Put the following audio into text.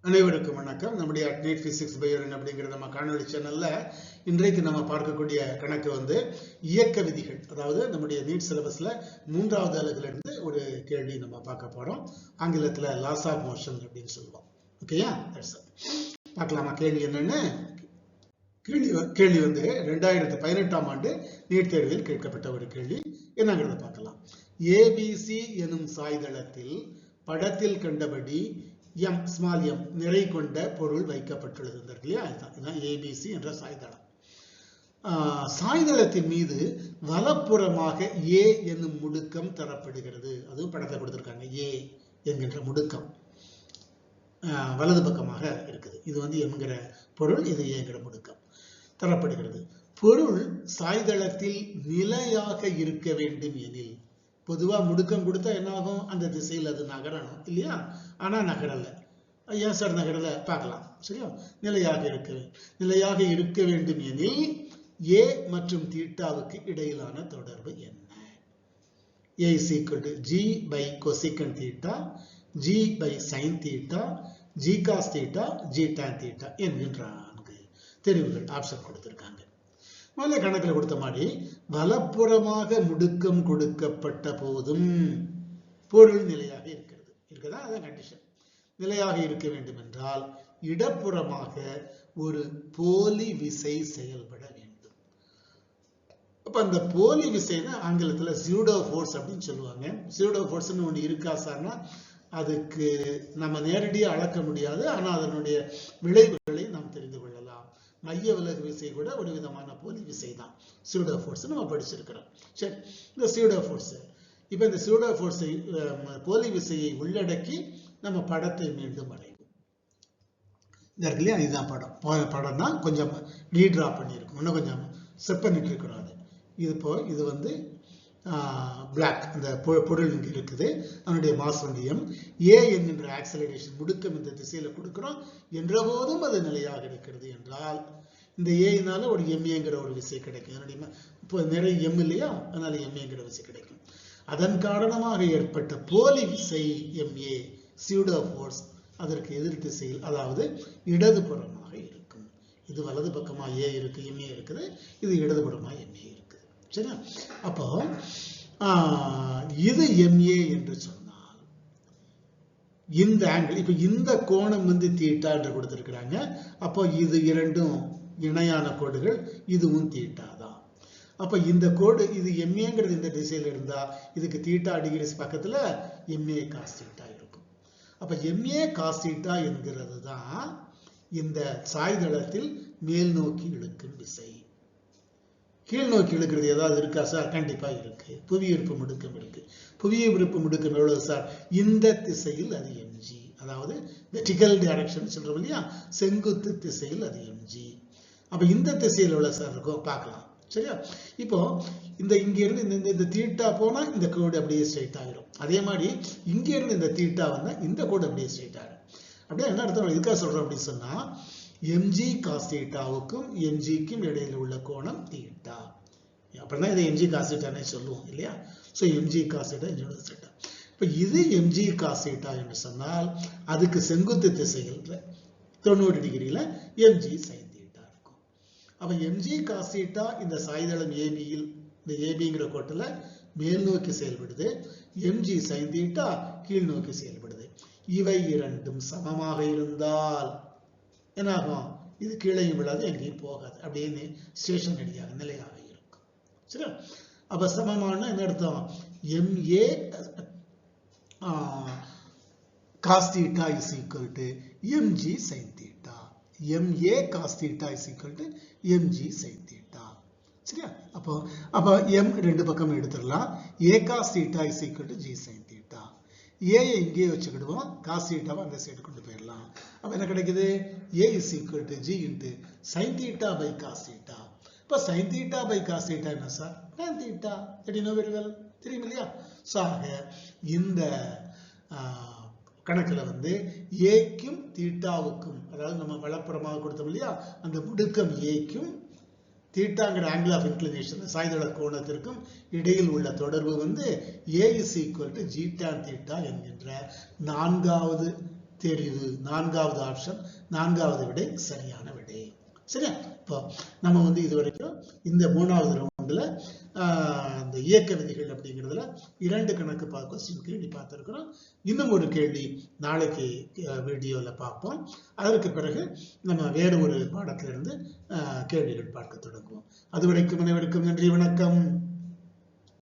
அனைவருக்கும் வணக்கம். நம்முடைய அட்னேட் பிசிக்ஸ் பயோரன் அப்படிங்கிற நம்ம காணொலி சேனல்ல இன்றைக்கு நம்ம பார்க்கக்கூடிய கணக்கு வந்து இயக்க விதிகள். அதாவது நம்முடைய நீட் சிலபஸ்ல 3வது அலகுல இருந்து ஒரு கேள்வி நம்ம பார்க்க போறோம். ஆங்கிலத்துல லாஸ் ஆஃப் மோஷன் அப்படின்னு சொல்லுவோம். ஓகேயா? பார்க்கலாமா கேள்வி என்னன்னு? கேள்வி வந்து 2018ஆம் ஆண்டு நீட் தேர்வில் கேட்கப்பட்ட ஒரு கேள்வி. என்னங்கிறத பார்க்கலாம். ஏபிசி எனும் சாய்தளத்தில் படத்தில் கண்டபடி m நிறை கொண்ட பொருள் வைக்கப்பட்டுள்ளது. இல்லையா? இதுதான் ஏபிசி என்ற சாய்தளம். சாய்தளத்தின் மீது வலப்புறமாக ஏ என்னும் முடுக்கம் தரப்படுகிறது. அதுவும் படத்தை கொடுத்திருக்காங்க. ஏ என்கின்ற முடுக்கம் வலது பக்கமாக இருக்குது. இது வந்து என்கிற பொருள், இது ஏங்கிற முடுக்கம் தரப்படுகிறது. பொருள் சாய்தளத்தில் நிலையாக இருக்க வேண்டும் எனில், பொதுவா முடுக்கம் கொடுத்தா என்ன ஆகும்? அந்த திசையில் அது நகரணும் இல்லையா? ஆனா நகரல. ஏன் சார் நகரல? பார்க்கலாம். சரியா? நிலையாக இருக்க வேண்டும் எனில் ஏ மற்றும் தீட்டாவுக்கு இடையிலான தொடர்பு என்ன? A is equal to G by cosecant theta, G by sin theta, G cos theta, G tan theta என்கின்ற 4 தெரிவுகள் ஆப்ஷன் கொடுத்திருக்காங்க. முதல்ல கணக்கில் கொடுத்த மாதிரி வலப்புறமாக முடுக்கம் கொடுக்கப்பட்ட போதும் பொருள் நிலையாக இருக்கிறதா? அதான் கண்டிஷன். நிலையாக இருக்க வேண்டும் என்றால் இடப்புறமாக ஒரு போலி விசை செயல்பட வேண்டும். அப்ப அந்த போலி விசைனா ஆங்கிலத்துல சூடோ ஃபோர்ஸ் அப்படின்னு சொல்லுவாங்க. சூடோ ஃபோர்ஸ்னு ஒன்று இருக்கா சார்னா அதுக்கு நம்ம நேரடியாக அளக்க முடியாது. ஆனா அதனுடைய விளைவுகளை நாம் தெரிந்து கொள்ளலாம். மைய விலகு விசை கூட ஒரு விதமான போலி விசை தான். சூடோ ஃபோர்ஸ் நம்ம படிச்சிருக்கிறோம். சரி, இந்த சூடோ ஃபோர்ஸ், இப்ப இந்த சூடோ ஃபோர்ஸை போலி விசையை உள்ளடக்கி நம்ம படத்தை மீண்டும் வரைவோம். இந்த இருக்கு இல்லையா? இதுதான் படம். படம் தான் கொஞ்சம் ரீட்ரா பண்ணியிருக்கோம், இன்னும் கொஞ்சம் செட் பண்ணிட்டு இருக்கிறோம். இது வந்து பிளாக், அந்த பொருள் இங்க இருக்குது. அதனுடைய மாஸ் வந்து m. ஏ என்கின்ற ஆக்சலரேஷன் முடுக்கம் இந்த திசையில கொடுக்கிறோம் என்ற போதும் அது நிலையாக இருக்கிறது என்றால் இந்த ஏனால ஒரு எம்ஏங்கிற ஒரு விசை கிடைக்கும். அதனுடைய நிறை m இல்லையா? அதனால எம்ஏங்கிற விசை கிடைக்கும். அதன் காரணமாக ஏற்பட்ட போலி விசை MA சூடோ ஃபோர்ஸ் அதற்கு எதிர் திசையில், அதாவது இடதுபுறமாக இருக்கும். இது வலது பக்கமா ஏ இருக்கு, MA இருக்குது. இது இடதுபுறமா MA இருக்குது. சரியா? அப்போ இது MA என்று சொன்னால் இந்த ஆங்கிள், இப்ப இந்த கோணம் வந்து தீட்டா என்று கொடுத்திருக்கிறாங்க. அப்போ இது இரண்டும் இணையான கோடுகள், இதுவும் தீட்டா தான். அப்ப இந்த கோடு இது MAங்கிறது இந்த திசையில இருந்தா இதுக்கு தீட்டா டிகிரிஸ் பக்கத்துல MA cos தீட்டா இருக்கும். அப்ப MA cos தீட்டா என்கிறது தான் இந்த சாய்தளத்தில் மேல் நோக்கி இழுக்கும் விசை. கீழ் நோக்கி இழுக்கிறது ஏதாவது இருக்கா சார்? கண்டிப்பா இருக்கு. புவியீர்ப்பு முடுக்கம் இருக்கு. புவியீர்ப்பு முடுக்கம் எவ்வளவு சார்? இந்த திசையில் அது mg, அதாவது வெர்டிகல் டைரக்ஷன் சொல்றோம் இல்லையா? செங்குத்து திசையில் அது mg. அப்ப இந்த திசையில் எவ்வளவு சார் இருக்கும் பார்க்கலாம். சரியா? இப்போ இங்க இருந்து இந்த தீட்டா போனா இந்த கோடு அப்படியே ஸ்ட்ரைட் ஆயிரும். அதே மாதிரி இங்க இருந்து இந்த தீட்டா வந்தா இந்த கோடு அப்படியே ஸ்ட்ரைட் ஆயிரும். அப்படியே என்ன அர்த்தம்? இதுக்காக சொல்றோம் அப்படின்னு சொன்னா mg cos தீட்டாவுக்கும் mgக்கும் இடையில உள்ள கோணம் தீட்டா. அப்படின்னா இதை mg cos தீட்டானே சொல்லுவோம் இல்லையா? So mg cos theta theta. இப்ப இது mg cos தீட்டா என்று சொன்னால் அதுக்கு செங்குத்து திசையில் 90 டிகிரியில mg sin தீட்டா இருக்கும். அப்ப mg cos தீட்டா இந்த சாய்தளம் ABயில், இந்த ABங்கிற கோட்டுல மேல் நோக்கி செயல்படுது. mg sin தீட்டா கீழ் நோக்கி செயல்படுது. இவை இரண்டும் சமமாக இருந்தால் என்னாகும்? இது கீழையும் விழாது, எங்கேயும் போகாது, அப்படியே ஸ்டேஷனரியாக நிலையாக இருக்கும். சரி? அப்ப சமமான என்ன அர்த்தம்? MA cos theta is equal to mg sin theta. MA cos theta is equal to mg sin theta. சரியா? அப்ப m ரெண்டு பக்கம் எடுத்துடலாம். A cos theta is equal to g sin theta. A இங்கே வச்சுக்கிடுவோம், cos theta அந்த side கொண்டு போயிடலாம். அப்ப என்ன கிடைக்குது? A is equal to g into sin theta by cos theta. இப்ப sin theta by cos theta என்ன sir? tan theta. That you know very well. தெரியும் இல்லையா? ஆக இந்த கணக்குல வந்து ஏக்கும் தீட்டாவுக்கும், அதாவது நம்ம வலப்புறமாக கொடுத்தோம் இல்லையா, அந்த முடுக்கம் ஏக்கும் தீட்டாங்கிற ஆங்கிள் ஆஃப் இன்க்ளினேஷன் சாய்தள கோணத்திற்கும் இடையில் உள்ள தொடர்பு வந்து A is equal to g tan theta என்கின்ற 4வது தெரியுது. நான்காவது ஆப்ஷன், நான்காவது விடை சரியான விடை. சரியா? இப்போ நம்ம வந்து இது வரைக்கும் இந்த 3வது ரவுண்ட்ல இந்த இயக்க விதிகள் அப்படிங்கிறதுல 2 கணக்கு கொஸ்டின் கேள்வி பார்த்துருக்கிறோம். இன்னும் ஒரு கேள்வி நாளைக்கு வீடியோவில் பார்ப்போம். அதற்கு பிறகு நம்ம வேறு ஒரு பாடத்திலிருந்து கேள்விகள் பார்க்க தொடங்குவோம். அதுவரைக்கும் அனைவருக்கும் நன்றி, வணக்கம்.